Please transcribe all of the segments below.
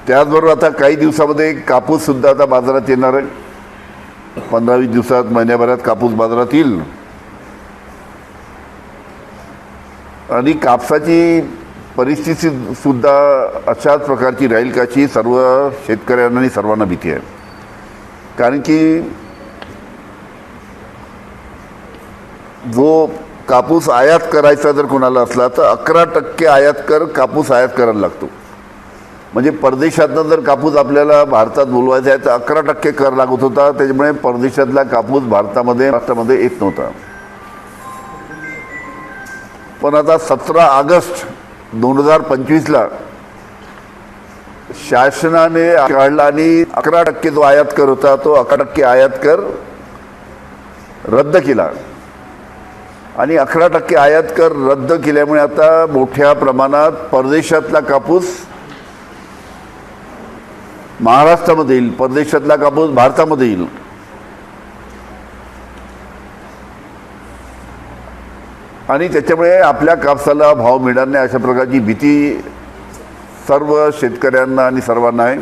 त्याचबरोबर आता काही दिवसामध्ये कापूस सुद्धा आता बाजारात येणार आहे. 15-20 दिवसात, महिन्याभरात कापूस बाजारात येईल. आणि कापसाची परिस्थिती सुद्धा अशाच प्रकारची राहील का अशी सर्व शेतकऱ्यांना आणि सर्वांना भीती आहे. कारण की जो कापूस आयात करायचा जर कोणाला असला तर 11% आयात कर कापूस आयात करायला लागतो. म्हणजे परदेशातनं जर कापूस आपल्याला भारतात बोलवायचा आहे तर 11% कर लागत होता. त्याच्यामुळे परदेशातला कापूस भारतामध्ये, महाराष्ट्रामध्ये येत नव्हता. पण आता 17 ऑगस्ट 2025ला शासनाने काढला आणि 11% जो आयात कर होता तो 11% आयात कर रद्द केला. आणि 11% आयात कर रद्द केल्यामुळे आता मोठ्या प्रमाणात परदेशातला कापूस महाराष्ट्रामध्ये येईल, परदेशातला कापूस भारतामध्ये येईल. आणि त्याच्यामुळे आपल्या कापसाला भाव मिळणार नाही अशा प्रकारची भीती सर्व शेतकऱ्यांना आणि सर्वांना आहे.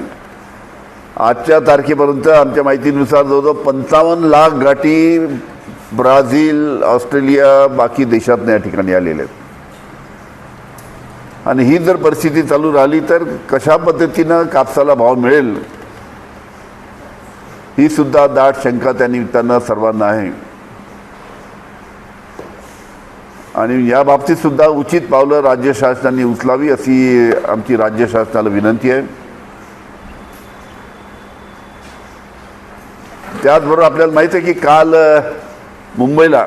आजच्या तारखेपर्यंत आमच्या माहितीनुसार जवळजवळ 55 लाख गाठी ब्राझील, ऑस्ट्रेलिया, बाकी देशात या ठिकाणी आलेले आहेत. आणि ही जर परिस्थिती चालू राहिली तर कशा पद्धतीनं कापसाला भाव मिळेल ही सुद्धा दाट शंका त्या निमित्तानं सर्वांना आहे. आणि या बाबतीत सुद्धा उचित पावलं राज्य शासनाने उचलावी अशी आमची राज्य शासनाला विनंती आहे. त्याचबरोबर आपल्याला माहिती आहे की काल मुंबईला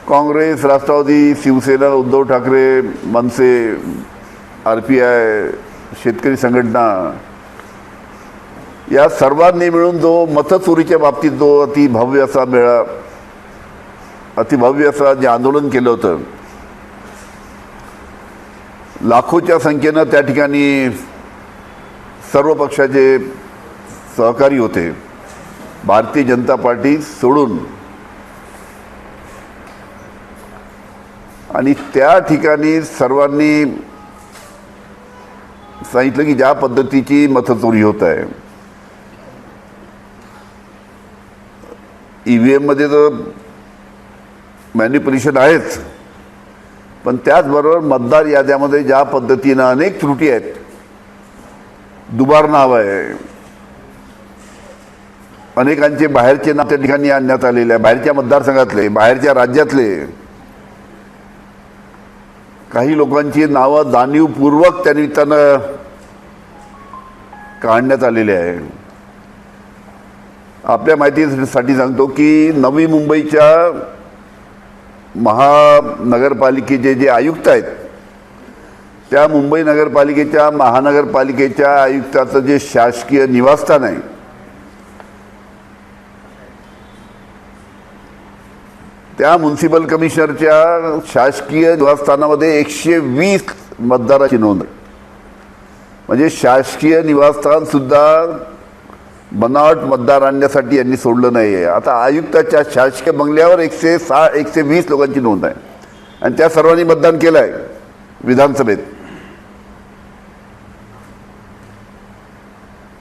काँग्रेस, राष्ट्रवादी, शिवसेना, उद्धव ठाकरे, मनसे, RPI, शेतकरी संघटना या सर्वांनी मिळून जो मतचोरीच्या बाबतीत जो अतिभव्य असं जे आंदोलन केलं होतं, लाखोच्या संख्येनं त्या ठिकाणी सर्व पक्षाचे सहकारी होते, भारतीय जनता पार्टी सोडून. आणि त्या ठिकाणी सर्वांनी सांगितलं की ज्या पद्धतीची मतचोरी होत आहे, EVM मध्ये तर मॅनिप्युलेशन आहेच, पण त्याचबरोबर मतदार याद्यामध्ये ज्या पद्धतीनं अनेक त्रुटी आहेत, दुबार नाव आहे, अनेकांचे बाहेरचे नाव त्या ठिकाणी आणण्यात आलेले आहे, बाहेरच्या मतदारसंघातले, बाहेरच्या राज्यातले काही लोकांची नावं जाणीवपूर्वक त्या निमित्तानं काढण्यात आलेली आहे. आपल्या माहितीसाठी सांगतो की नवी मुंबईच्या महानगरपालिकेचे जे आयुक्त आहेत, त्या मुंबई नगरपालिकेच्या महानगरपालिकेच्या आयुक्ताचं जे शासकीय निवासस्थान आहे त्या म्युन्सिपल कमिशनरच्या शासकीय निवासस्थानामध्ये 120 मतदाराची नोंद आहे. म्हणजे शासकीय निवासस्थान सुद्धा बनावट मतदार आणण्यासाठी यांनी सोडलं नाही आहे. आता आयुक्ताच्या शासकीय बंगल्यावर 120 लोकांची नोंद आहे आणि त्या सर्वांनी मतदान केलं आहे विधानसभेत.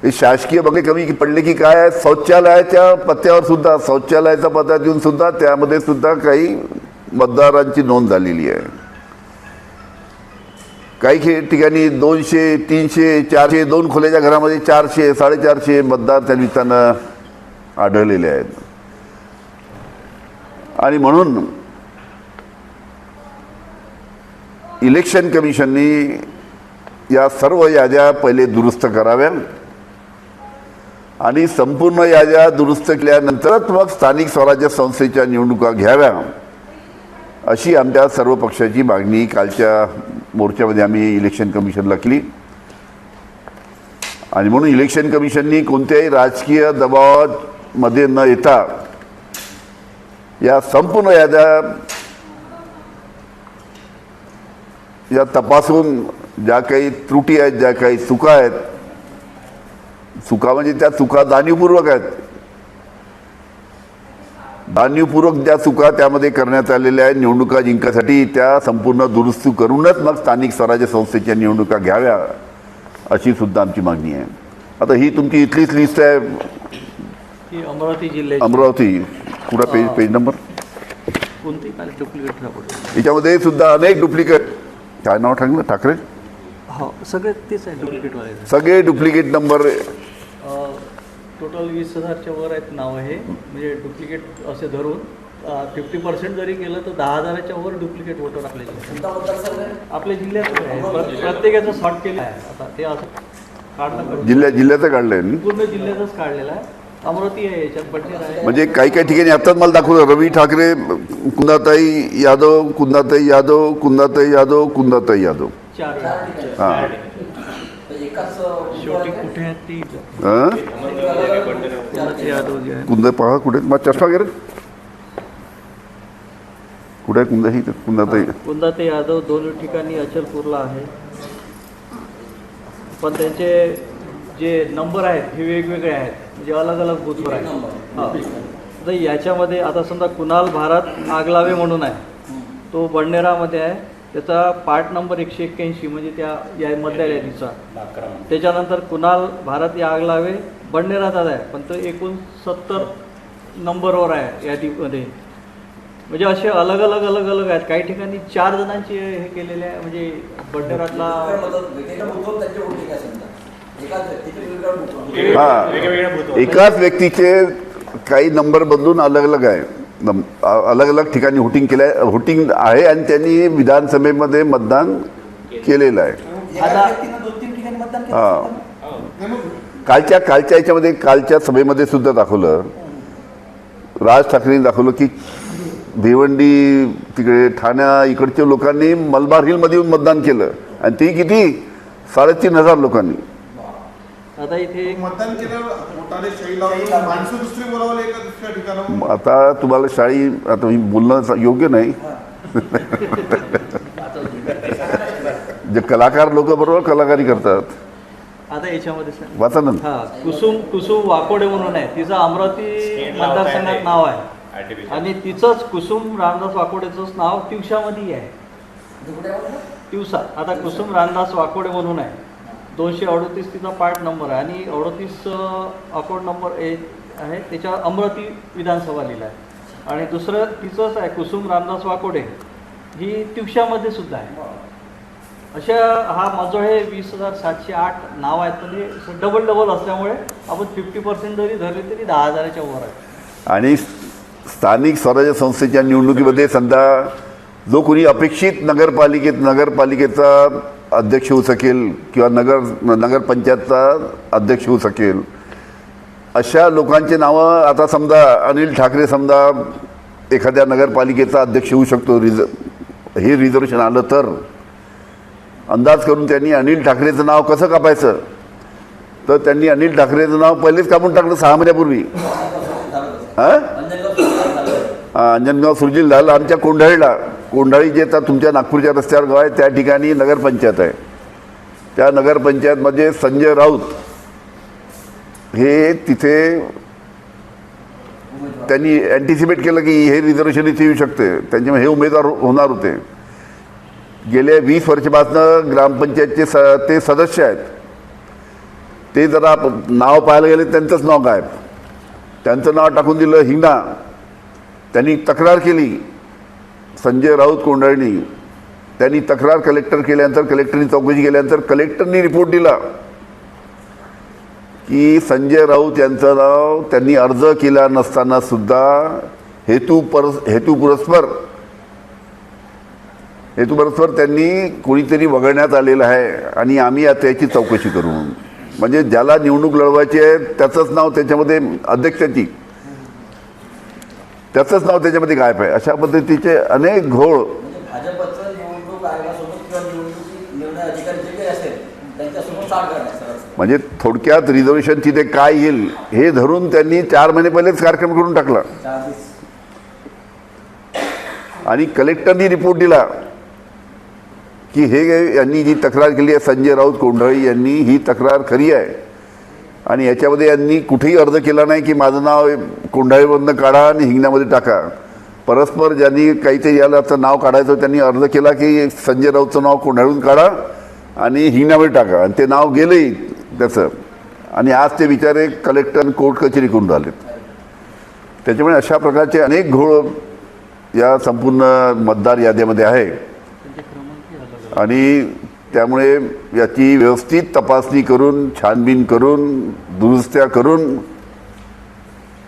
हे शासकीय बंगले कमी पडले की काय आहे, शौचालयाच्या पत्त्यावर सुद्धा, शौचालयाचा पत्ता देऊन सुद्धा त्यामध्ये सुद्धा काही मतदारांची नोंद झालेली आहे. काही ठिकाणी 200, 300, 400, 2 खोल्याच्या घरामध्ये 400, 450 मतदार त्या निमित्तानं आढळलेले आहेत. आणि म्हणून इलेक्शन कमिशननी या सर्व याद्या पहिले दुरुस्त कराव्या आणि संपूर्ण याद्या दुरुस्त केल्यानंतरच मग स्थानिक स्वराज्य संस्थेच्या निवडणुका घ्याव्या अशी आमच्या सर्व पक्षाची मागणी कालच्या मोर्चामध्ये आम्ही इलेक्शन कमिशनला केली. आणि म्हणून इलेक्शन कमिशननी कोणत्याही राजकीय दबावामध्ये न येता या संपूर्ण याद्या या तपासून ज्या काही त्रुटी आहेत, ज्या काही चुका आहेत, चुका म्हणजे त्या चुका जाणीवपूर्वक आहेत, जाणीवपूर्वक ज्या चुका त्यामध्ये करण्यात आलेल्या आहेत निवडणुका जिंकण्यासाठी त्या संपूर्ण दुरुस्ती करूनच मग स्थानिक स्वराज्य संस्थेच्या निवडणुका घ्याव्या अशी सुद्धा आमची मागणी आहे. आता ही तुमची इथलीच लिस्ट आहे की अमरावती जिल्ह्याची अमरावती पुरा पेज नंबर कोणती डुप्लिकेट राहतो याच्यामध्ये सुद्धा अनेक डुप्लिकेट काय नाव टाकलं ठाकरे हो सगळे तेच आहे डुप्लिकेटवाले सगळे डुप्लिकेट नंबर टोटल 20,000च्या वर आहेत नाव हे म्हणजे डुप्लिकेट असे धरून 50% जरी केलं तर 10,000च्या वर डुप्लिकेट वोटर आपल्या जिल्ह्यात आहे. प्रत्येकाचं सॉर्ट केलं आहे आता ते असं काढणं जिल्ह्याचं काढलंय मी पूर्ण जिल्ह्यातच काढलेलं आहे. अमरावती आहे याच्यात बडनेर आहे म्हणजे काही काही ठिकाणी आताच मला दाखवलं रवी ठाकरे कुंदाताई यादव कुंदाताई यादव कुंदाताई यादव कुंदाताई यादव 4 हां शेवटी कुठे आहेत ती हां कोणाचे यादव जे आहे कुंदा पहा कुठे मग चष्मा वगैरे कुठे आहे कुंदा ही कुंदाताई कुंदा ते यादव दोन ठिकाणी अचलपूरला आहे पण त्यांचे जे नंबर आहेत हे वेगवेगळे आहेत म्हणजे अलग अलग बूथवर आहेत. हां तर याच्यामध्ये आता समजा कुणाल भारत आगलावे म्हणून आहे तो बडनेरामध्ये आहे त्याचा पार्ट नंबर 181 म्हणजे त्या यामधल्या यादीचा. त्याच्यानंतर कुणाल भारत आगलावे बडनेराचाच आहे पण तो एकूण 70 नंबरवर आहे यादीमध्ये. म्हणजे असे अलग अलग आहेत. काही ठिकाणी 4 जणांची हे केलेले आहे म्हणजे बडनेरातला हां एकाच व्यक्तीचे काही नंबर बदलून अलग अलग आहे अलग अलग ठिकाणी व्होटिंग आहे आणि त्यांनी विधानसभेमध्ये मतदान केलेलं आहे. हां कालच्या याच्यामध्ये कालच्या सभेमध्ये सुद्धा दाखवलं राज ठाकरेंनी दाखवलं की भिवंडी तिकडे ठाण्या इकडच्या लोकांनी मलबार हिलमध्ये येऊन मतदान केलं आणि ते किती 3,500 लोकांनी. आता इथे मतदान केलं माणसं दुसरी बोलावले एका दुसऱ्या ठिकाणी. आता तुम्हाला शाळी आता मी बोलणं योग्य नाही जे कलाकार लोक बरोबर कलाकारी करतात. आता याच्यामध्ये वाचा ना हा कुसुम वाकोडे म्हणून आहे तिचं अमरावती मतदारसंघात नाव आहे आणि तिचंच कुसुम रामदास वाकोडेचंच नाव तिवशामध्ये आहे. तिवसा आता कुसुम रामदास वाकोडे म्हणून आहे 238 तिचा पार्ट नंबर आहे आणि 38 अकाउंट नंबर आहे त्याच्या अमरावती विधानसभा लिहिला आहे आणि दुसरं तिचंच आहे कुसुम रामदास वाकोडे ही तिवशामध्ये सुद्धा आहे. अशा हा माझं हे 20,708 नाव आहेत म्हणजे डबल असल्यामुळे आपण 50% जरी धरले तरी 10,000च्या वर आहे. आणि स्थानिक स्वराज्य संस्थेच्या निवडणुकीमध्ये समजा जो कोणी अपेक्षित नगरपालिकेचा अध्यक्ष होऊ शकेल किंवा नगरपंचायतचा अध्यक्ष होऊ शकेल अशा लोकांची नावं आता समजा अनिल ठाकरे समजा एखाद्या नगरपालिकेचा अध्यक्ष होऊ शकतो हे रिझर्वेशन आलं तर अंदाज करून त्यांनी अनिल ठाकरेचं नाव कसं कापायचं तर त्यांनी अनिल ठाकरेचं नाव पहिलेच कापून टाकलं 6 महिन्यापूर्वी. हां अंजनगाव सुरजील झालं आमच्या कोंढाळी जे आता तुमच्या नागपूरच्या रस्त्यावर गाव आहे त्या ठिकाणी नगरपंचायत आहे. त्या नगरपंचायतमध्ये संजय राऊत हे तिथे त्यांनी अँटिसिपेट केलं की हे रिझर्वेशन इथे येऊ शकते त्यांच्यामुळे हे उमेदवार होणार होते. गेल्या 20 वर्षापासून ग्रामपंचायतचे ते सदस्य आहेत ते जरा नाव पाहायला गेले त्यांचंच नाव गायब. त्यांचं नाव टाकून दिलं हिंगणा. त्यांनी तक्रार केली संजय राऊत कोंढाळणी त्यांनी तक्रार कलेक्टर केल्यानंतर कलेक्टरनी चौकशी केल्यानंतर कलेक्टरनी रिपोर्ट दिला की संजय राऊत यांचं नाव त्यांनी अर्ज केला नसताना सुद्धा हेतुपुरस्पर त्यांनी कोणीतरी वगळण्यात आलेलं आहे आणि आम्ही आता याची चौकशी करू. म्हणजे ज्याला निवडणूक लढवायची आहे त्याचंच नाव त्याच्यामध्ये अध्यक्षाची त्याचंच नाव त्याच्यामध्ये गायब आहे. अशा पद्धतीचे अनेक घोळ भाजपचं निवडणूक आयोगासोबत किंवा निवडणूक निर्णय अधिकारी जे काही असेल त्यांच्यासोबत साठ करण्याचं म्हणजे थोडक्यात रिझर्वेशन तिथे काय येईल हे धरून त्यांनी 4 महिने पहिलेच कार्यक्रम करून टाकला आणि कलेक्टरनी रिपोर्ट दिला की हे यांनी जी तक्रार केली आहे संजय राऊत कोंढाळी यांनी ही तक्रार खरी आहे आणि याच्यामध्ये यांनी कुठेही अर्ज केला नाही की माझं नाव कोंढाळीमधनं काढा आणि हिंगण्यामध्ये टाका. परस्पर ज्यांनी काहीतरी याला नाव काढायचं त्यांनी अर्ज केला की संजय राऊतचं नाव कोंढाळून काढा आणि हिंगण्यामध्ये टाका, आणि ते नाव गेलंही त्याचं. आणि आज ते बिचारे कलेक्टर कोर्ट कचेरी करून राहिलेत. त्याच्यामुळे अशा प्रकारचे अनेक घोळ या संपूर्ण मतदार याद्यामध्ये आहे आणि त्यामुळे याची व्यवस्थित तपासणी करून, छानबीन करून, दुरुस्त्या करून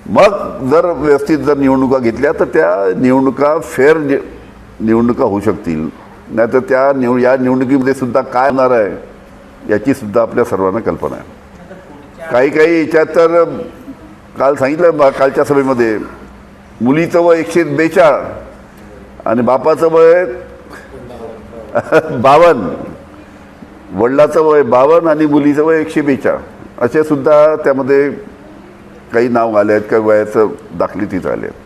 मग जर व्यवस्थित जर निवडणुका घेतल्या तर त्या निवडणुका फेअर निवडणुका होऊ शकतील. नाहीतर त्या या निवडणुकीमध्ये सुद्धा काय होणार आहे याची सुद्धा आपल्या सर्वांना कल्पना आहे. काही याच्यात तर काल सांगितलं कालच्या सभेमध्ये, मुलीचं वय 142 आणि बापाचं वय 52, वडिलाचं वय 52 आणि मुलीचं वय 142, असे सुद्धा त्यामध्ये काही नाव आले आहेत, काही वयाचं दाखले तिथं आले आहेत.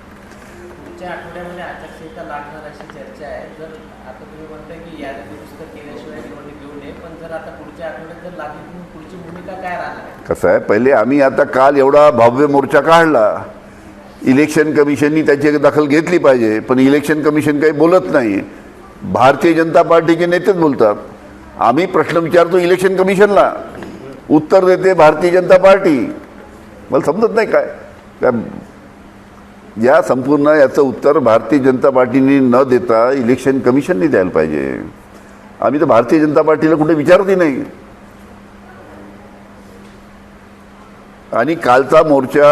पुढच्या आठवड्यामध्ये आचारसंहिता लागणार अशी चर्चा आहे. जर आता तुम्ही म्हणताय की यादी दुरुस्त केल्याशिवाय निवडणूक घेऊ नये, पण जर आता पुढच्या आठवड्यात जर लागली तर पुढची भूमिका काय राहणार आहे? कसं आहे, पहिले आम्ही आता काल एवढा भव्य मोर्चा काढला, इलेक्शन कमिशननी त्याची दखल घेतली पाहिजे, पण इलेक्शन कमिशन काही बोलत नाही. भारतीय जनता पार्टीचे नेतेच बोलतात. आम्ही प्रश्न विचारतो इलेक्शन कमिशनला, उत्तर देते भारतीय जनता पार्टी. मला समजत नाही काय या संपूर्ण याचं उत्तर भारतीय जनता पार्टीने न देता इलेक्शन कमिशनने द्यायला पाहिजे. आम्ही तर भारतीय जनता पार्टीला कुठे विचारतही नाही. आणि कालचा मोर्चा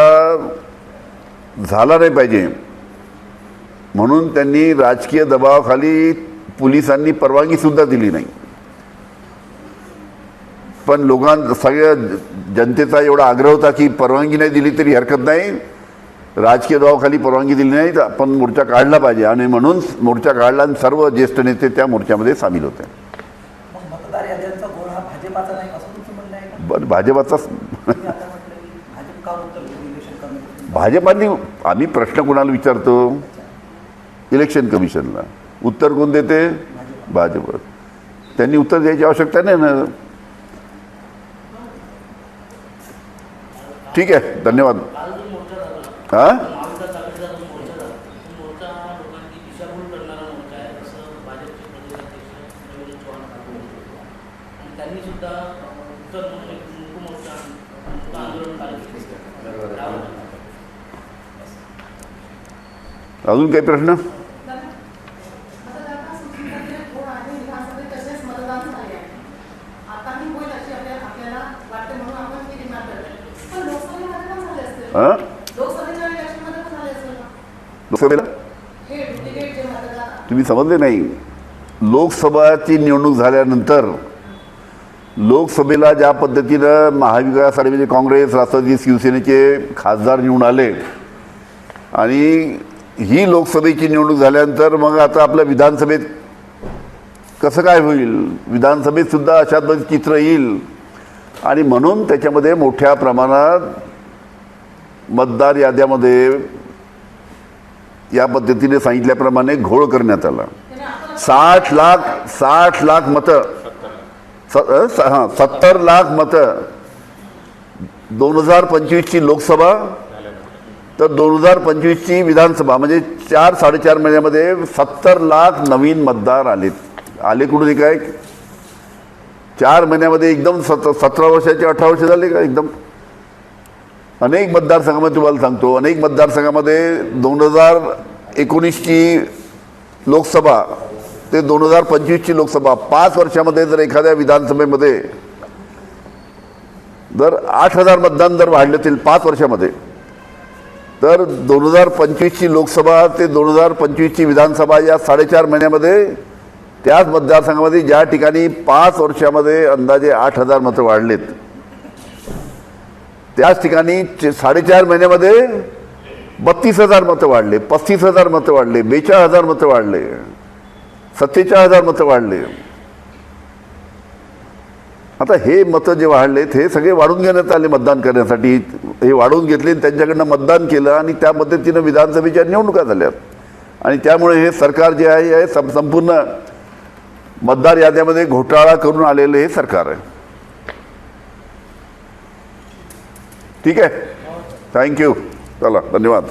झाला नाही पाहिजे म्हणून त्यांनी राजकीय दबावाखाली पोलिसांनी परवानगी सुद्धा दिली नाही. पण सगळ्या जनतेचा एवढा आग्रह होता की परवानगी नाही दिली तरी हरकत नाही, राजकीय दबावाखाली परवानगी दिली नाही तर आपण मोर्चा काढला पाहिजे, आणि म्हणून मोर्चा काढला आणि सर्व ज्येष्ठ नेते त्या मोर्चामध्ये सामील होते. मग मतदार याद्यांचा घोळ हा भाजपाचा नाही असं तुमचं म्हणणं आहे का? बरं, भाजपाचा तुम्ही आता म्हटलं की भाजप का उत्तर देते इलेक्शन कमिशन? भाजपाने आम्ही प्रश्न कोणाला विचारतो? इलेक्शन कमिशनला. उत्तर कोण देते? भाजप. त्यांनी उत्तर द्यायची आवश्यकता नाही ना. ठीक आहे, धन्यवाद. हां, अजून काही प्रश्न? हां, लोकसभेला तुम्ही समजले नाही. लोकसभाची निवडणूक झाल्यानंतर लोकसभेला ज्या पद्धतीनं महाविकास आघाडी म्हणजे काँग्रेस, राष्ट्रवादी, शिवसेनेचे खासदार निवडून आले, आणि ही लोकसभेची निवडणूक झाल्यानंतर मग आता आपल्या विधानसभेत कसं काय होईल? विधानसभेत सुद्धा अशा चित्र येईल, आणि म्हणून त्याच्यामध्ये मोठ्या प्रमाणात मतदार याद्यामध्ये या पद्धतीने सांगितल्याप्रमाणे घोळ करण्यात आला. 60 लाख मतं, 70 लाख मतं 2025ची लोकसभा तर 2025ची विधानसभा, म्हणजे 4-4.5 महिन्यामध्ये 70 लाख नवीन मतदार आले कुठून? काय 4 महिन्यामध्ये एकदम 17 वर्षाचे 18 वर्ष झाले का? एकदम अनेक मतदारसंघामध्ये तुम्हाला सांगतो, अनेक मतदारसंघामध्ये 2019ची लोकसभा ते 2025ची लोकसभा 5 वर्षामध्ये जर एखाद्या विधानसभेमध्ये जर 8,000 मतदान जर वाढले असतील 5 वर्षामध्ये, तर 2025ची लोकसभा ते 2025ची विधानसभा या 4.5 महिन्यामध्ये त्याच मतदारसंघामध्ये ज्या ठिकाणी 5 वर्षामध्ये अंदाजे 8,000 मतं वाढलेत, त्याच ठिकाणी 4.5 महिन्यामध्ये 32,000 मतं वाढले, 35,000 मतं वाढले, 42,000 मतं वाढले, 47,000 मतं वाढले. आता हे मतं जे वाढलेत हे सगळे वाढून घेण्यात आले मतदान करण्यासाठी. हे वाढवून घेतले, त्यांच्याकडनं मतदान केलं, आणि त्या पद्धतीनं विधानसभेच्या निवडणुका झाल्यात. आणि त्यामुळे हे सरकार जे आहे हे संपूर्ण मतदार याद्यामध्ये घोटाळा करून आलेलं हे सरकार आहे. ठीक आहे, थँक्यू, चला धन्यवाद.